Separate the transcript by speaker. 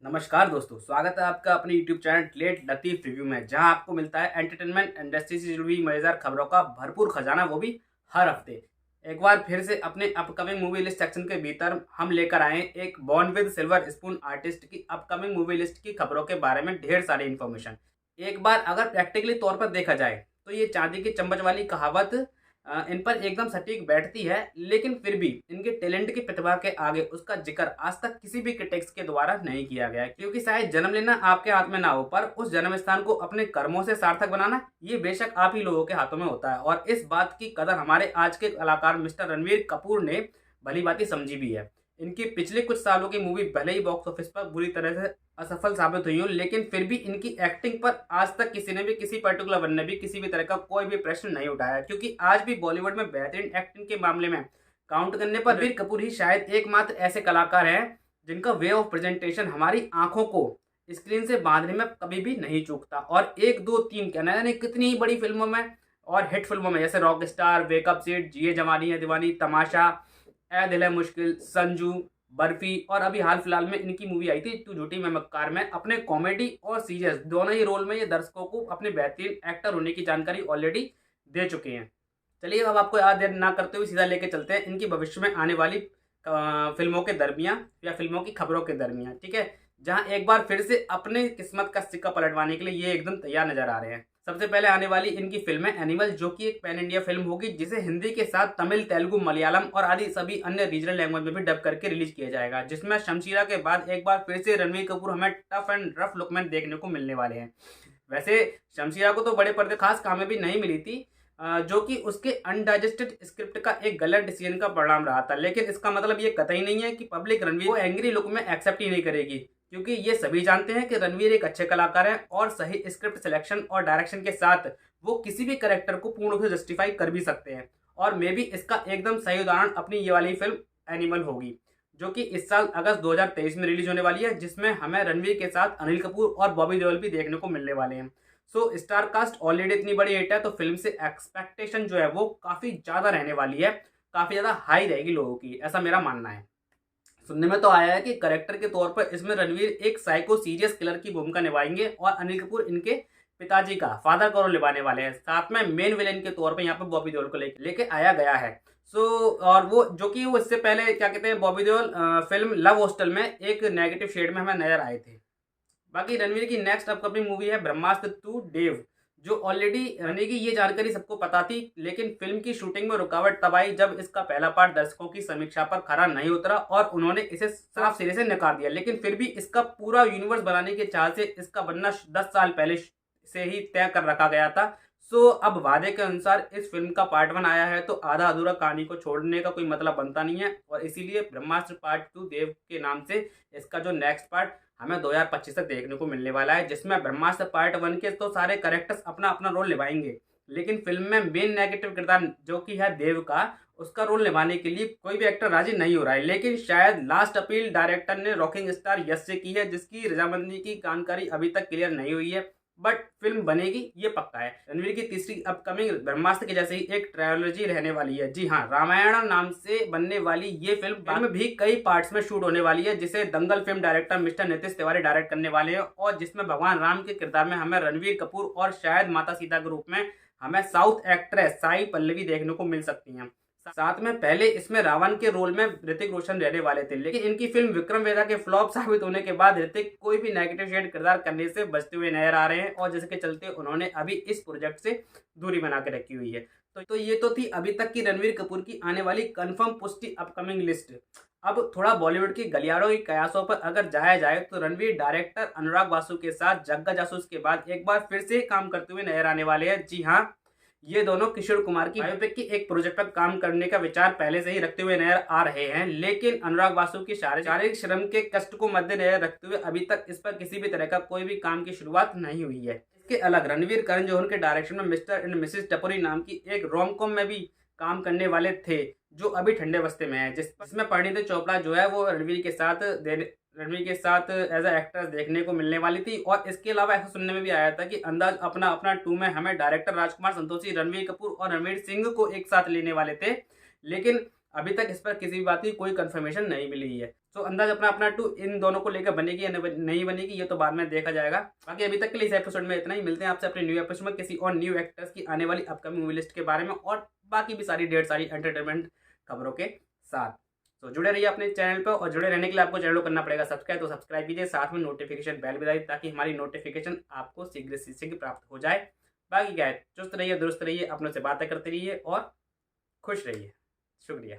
Speaker 1: नमस्कार दोस्तों, स्वागत है आपका अपने YouTube चैनल लेट लतीफ़ रिव्यू में, जहां आपको मिलता है एंटरटेनमेंट इंडस्ट्री से जुड़ी हुई मज़ेदार खबरों का भरपूर खजाना, वो भी हर हफ्ते। एक बार फिर से अपने अपकमिंग मूवी लिस्ट सेक्शन के भीतर हम लेकर आए एक born with silver spoon artist की अपकमिंग मूवी लिस्ट की खबरों के बारे में ढेर सारी इन्फॉर्मेशन। एक बार अगर प्रैक्टिकली तौर पर देखा जाए तो ये चांदी की चम्मच वाली कहावत इन पर एकदम सटीक बैठती है, लेकिन फिर भी इनके टैलेंट की प्रतिभा के आगे उसका जिक्र आज तक किसी भी क्रिटिक्स के द्वारा नहीं किया गया है, क्योंकि शायद जन्म लेना आपके हाथ में ना हो, पर उस जन्म स्थान को अपने कर्मों से सार्थक बनाना ये बेशक आप ही लोगों के हाथों में होता है। और इस बात की कदर हमारे आज के कलाकार मिस्टर रणवीर कपूर ने भली भांति समझी भी है। इनकी पिछले कुछ सालों की मूवी भले ही बॉक्स ऑफिस पर बुरी तरह से असफल साबित हुई हो, लेकिन फिर भी इनकी एक्टिंग पर आज तक किसी ने भी, किसी पर्टिकुलर वन ने भी किसी भी तरह का कोई भी प्रश्न नहीं उठाया, क्योंकि आज भी बॉलीवुड में बेहतरीन एक्टिंग के मामले में काउंट करने पर रणबीर कपूर ही शायद एकमात्र ऐसे कलाकार हैं जिनका वे ऑफ प्रेजेंटेशन हमारी आंखों को स्क्रीन से बांधने में कभी भी नहीं चूकता। और एक दो तीन क्या जाने कितनी ही बड़ी फिल्मों में और हिट फिल्मों में, जैसे रॉक स्टार, वेकअप सीट, जिए जवानी है दीवानी, तमाशा, ए दिल है मुश्किल, संजू, बर्फी, और अभी हाल फिलहाल में इनकी मूवी आई थी तू झूठी मैं मक्कार में अपने कॉमेडी और सीरियस दोनों ही रोल में ये दर्शकों को अपने बेहतरीन एक्टर होने की जानकारी ऑलरेडी दे चुके हैं। चलिए अब आपको याद देर ना करते हुए सीधा लेके चलते हैं इनकी भविष्य में आने वाली फिल्मों के दरमियान या फिल्मों की खबरों के दरमियान, ठीक है, जहां एक बार फिर से अपने किस्मत का सिक्का पलटवाने के लिए ये एकदम तैयार नजर आ रहे हैं। सबसे पहले आने वाली इनकी फिल्म है एनिमल, जो कि एक पैन इंडिया फिल्म होगी, जिसे हिंदी के साथ तमिल, तेलुगु, मलयालम और आदि सभी अन्य रीजनल लैंग्वेज में भी डब करके रिलीज किया जाएगा, जिसमें शमशीरा के बाद एक बार फिर से रणवीर कपूर हमें टफ एंड रफ लुक में देखने को मिलने वाले हैं। वैसे शमशीरा को तो बड़े पर्दे खास कामयाबी नहीं मिली थी, जो कि उसके अनडाइजेस्टेड स्क्रिप्ट का एक गलत डिसीजन का परिणाम रहा था, लेकिन इसका मतलब ये कतई नहीं है कि पब्लिक रणवीर को एंग्री लुक में एक्सेप्ट ही नहीं करेगी, क्योंकि ये सभी जानते हैं कि रणवीर एक अच्छे कलाकार हैं और सही स्क्रिप्ट सिलेक्शन और डायरेक्शन के साथ वो किसी भी करेक्टर को पूर्ण रूप से जस्टिफाई कर भी सकते हैं। और मे भी इसका एकदम सही उदाहरण अपनी ये वाली फिल्म एनिमल होगी, जो कि इस साल अगस्त 2023 में रिलीज होने वाली है, जिसमें हमें रणवीर के साथ अनिल कपूर और बॉबी देओल भी देखने को मिलने वाले हैं। सो स्टार कास्ट ऑलरेडी इतनी बड़ी हिट है, तो फिल्म से एक्सपेक्टेशन जो है वो काफ़ी ज़्यादा रहने वाली है, काफ़ी ज़्यादा हाई रहेगी लोगों की, ऐसा मेरा मानना है। सुनने में तो आया है कि करेक्टर के तौर पर इसमें रणवीर एक साइको सीरियस किलर की भूमिका निभाएंगे और अनिल कपूर इनके पिताजी का फादर का रोल निभाने वाले हैं। साथ में मेन विलेन के तौर पर यहाँ पर बॉबी देओल को लेके आया गया है। सो और वो जो कि वो इससे पहले क्या कहते हैं, Bobby Deol film love hostel में एक नेगेटिव शेड में हमें नजर आए थे। बाकी रणवीर की नेक्स्ट अपकमिंग मूवी है ब्रह्मास्त्र 2 देव, जो ऑलरेडी रहने की ये जानकारी सबको पता थी, लेकिन फिल्म की शूटिंग में रुकावट तब आई जब इसका पहला पार्ट दर्शकों की समीक्षा पर खरा नहीं उतरा और उन्होंने इसे साफ सिरे से नकार दिया। लेकिन फिर भी इसका पूरा यूनिवर्स बनाने के चाह से इसका बनना 10 साल पहले से ही तय कर रखा गया था। सो अब वादे के अनुसार इस फिल्म का पार्ट 1 आया है, तो आधा अधूरा कहानी को छोड़ने का कोई मतलब बनता नहीं है, और इसीलिए ब्रह्मास्त्र पार्ट 2 देव के नाम से इसका जो नेक्स्ट पार्ट हमें 2025 तक देखने को मिलने वाला है, जिसमें ब्रह्मास्त्र पार्ट 1 के तो सारे कैरेक्टर्स अपना अपना रोल निभाएंगे, लेकिन फिल्म में मेन नेगेटिव किरदार जो कि है देव का, उसका रोल निभाने के लिए कोई भी एक्टर राजी नहीं हो रहा है। लेकिन शायद लास्ट अपील डायरेक्टर ने रॉकिंग स्टार यश से की है, जिसकी रजामंदी की जानकारी अभी तक क्लियर नहीं हुई है, बट फिल्म बनेगी ये पक्का है। रणवीर की तीसरी अपकमिंग ब्रह्मास्त्र के जैसे ही एक ट्रायोलॉजी रहने वाली है। जी हाँ, रामायण नाम से बनने वाली ये फिल्म भी कई पार्ट्स में शूट होने वाली है, जिसे Dangal film director mister Nitesh Tiwari direct करने वाले हैं, और जिसमें भगवान राम के किरदार में हमें रणवीर कपूर और शायद माता सीता के रूप में हमें साउथ एक्ट्रेस साई पल्लवी देखने को मिल सकती हैं। साथ में पहले इसमें रावण के रोल में ऋतिक रोशन रहने वाले थे, लेकिन इनकी फिल्म विक्रम वेदा के फ्लॉप साबित होने के बाद ऋतिक कोई भी नेगेटिव शेड किरदार करने से बचते हुए नजर आ रहे हैं, और जिसके चलते उन्होंने अभी इस प्रोजेक्ट से दूरी बना के रखी हुई है। तो ये तो थी अभी तक की रणवीर कपूर की आने वाली कंफर्म पुष्टि अपकमिंग लिस्ट। अब थोड़ा बॉलीवुड की गलियारों की कयासों पर अगर जाया जाए, तो रणवीर डायरेक्टर अनुराग वासु के साथ जग्गा जासूस के बाद एक बार फिर से काम करते हुए नजर आने वाले हैं। जी हाँ, ये दोनों किशोर कुमार की बायोपिक की एक प्रोजेक्ट पर काम करने का विचार पहले से ही रखते हुए नजर आ रहे हैं, लेकिन अनुराग वासु की शारीरिक श्रम के कष्ट को मद्देनजर रखते हुए अभी तक इस पर किसी भी तरह का कोई भी काम की शुरुआत नहीं हुई है। इसके अलग रणवीर करण जौहर के डायरेक्शन में मिस्टर एंड मिसेस टपोरी नाम की एक रोम कॉम में भी काम करने वाले थे, जो अभी ठंडे बस्ते में है, जिसमें परिणीति चोपड़ा जो है वो रणवीर के साथ एज अ एक्ट्रेस देखने को मिलने वाली थी। और इसके अलावा ऐसा सुनने में भी आया था कि अंदाज अपना अपना 2 में हमें डायरेक्टर राजकुमार संतोषी रणवीर कपूर और रणवीर सिंह को एक साथ लेने वाले थे, लेकिन अभी तक इस पर किसी भी बात की कोई कंफर्मेशन नहीं मिली है। तो अंदाज अपना अपना टू इन दोनों को लेकर बनेगी या नहीं बनेगी ये तो बाद में देखा जाएगा। बाकी अभी तक के लिए इस एपिसोड में इतना ही। मिलते हैं आपसे अपने न्यू एपिसोड में किसी और न्यू एक्टर्स की आने वाली अपकमिंग मूवी लिस्ट के बारे में और बाकी भी सारी ढेर सारी एंटरटेनमेंट खबरों के साथ। तो जुड़े रहिए अपने चैनल पर, और जुड़े रहने के लिए आपको चैनल को करना पड़ेगा सब्सक्राइब। तो सब्सक्राइब कीजिए, साथ में नोटिफिकेशन बेल बजाइए ताकि हमारी नोटिफिकेशन आपको शीघ्र से शीघ्र प्राप्त हो जाए। बाकी क्या है, चुस्त रहिए, दुरुस्त रहिए, अपनों से बातें करते रहिए और खुश रहिए। शुक्रिया।